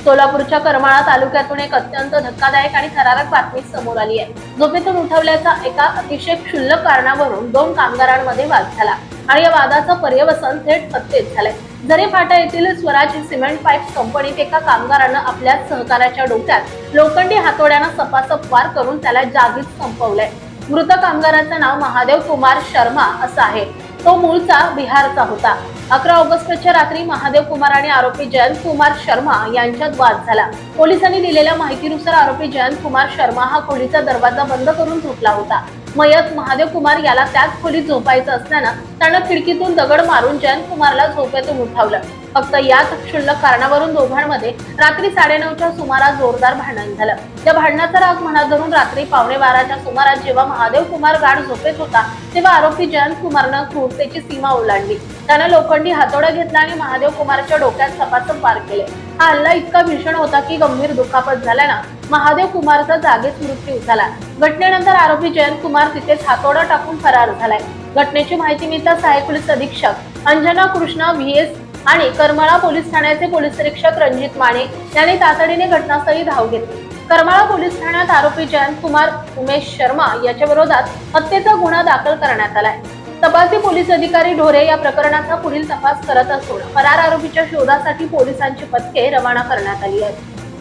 सोलापूरच्या करमाळा तालुक्यातून एक अत्यंत धक्कादायक आणि थरारक बातमी समोर आली आहे। झोपेतून उठवल्याचा एका अतिशय क्षुल्लक कारणावरून दोन कामगारांमध्ये वाद झाला आणि या वादाचं पर्यवसन थेट हत्येत झालंय। झरे फाटा येथील स्वराज सिमेंट पाईप कंपनीत एका कामगारानं आपल्या सहकाऱ्याच्या डोक्यात लोखंडी हातोड्यानं सपासप वार करून त्याला जागीच संपवलंय। मृत कामगाराचं नाव महादेव कुमार शर्मा असं आहे। तो मूळचा बिहारचा होता। 11 ऑगस्टच्या रात्री महादेव कुमार आणि आरोपी जयंत कुमार शर्मा यांच्यात वाद झाला। पोलिसांनी दिलेल्या माहितीनुसार आरोपी जयंत कुमार शर्मा हा खोलीचा दरवाजा बंद करून झोपला होता। मयत महादेव कुमार याला त्याच खोलीत झोपायचं असल्यानं त्यानं खिडकीतून दगड मारून जयंत कुमारला झोपेतून उठवलं। फक्त याच क्षुल्लक कारणावरून दोघांमध्ये रात्री 9:30च्या सुमारास जोरदार भांडण झालं। या भांडणाचा राग मनात धरून रात्री 11:15च्या सुमारास जेव्हा महादेव कुमार गाढ झोपेत होता तेव्हा आरोपी जयंत कुमारनं क्रूरतेची सीमा ओलांडली। त्यानं लोखंडी हातोडा घेतला आणि महादेव कुमारच्या डोक्यात सपासप वार केले। हा हल्ला इतका भीषण होता की गंभीर दुखापत झाल्यानं महादेव कुमारचा जागीच मृत्यू झाला। घटनेनंतर आरोपी जयंत कुमार तिथेच हातोडा टाकून फरार झालाय। घटनेची माहिती मिळताच सहाय्यक पोलीस अधीक्षक अंजना कृष्णा व्हीएस आणि करमाळा पोलीस ठाण्याचे पोलीस निरीक्षक रणजित माने यांनी तातडीने घटनास्थळी धाव घेतली। करमाळा पोलीस ठाण्यात आरोपी जयंत कुमार उमेश शर्मा याच्या विरोधात हत्येचा गुन्हा दाखल करण्यात आलाय। तपासी पोलीस अधिकारी ढोरे या प्रकरणाचा पुढील तपास करत असून फरार आरोपीच्या शोधासाठी पोलिसांची पथके रवाना करण्यात आली आहेत।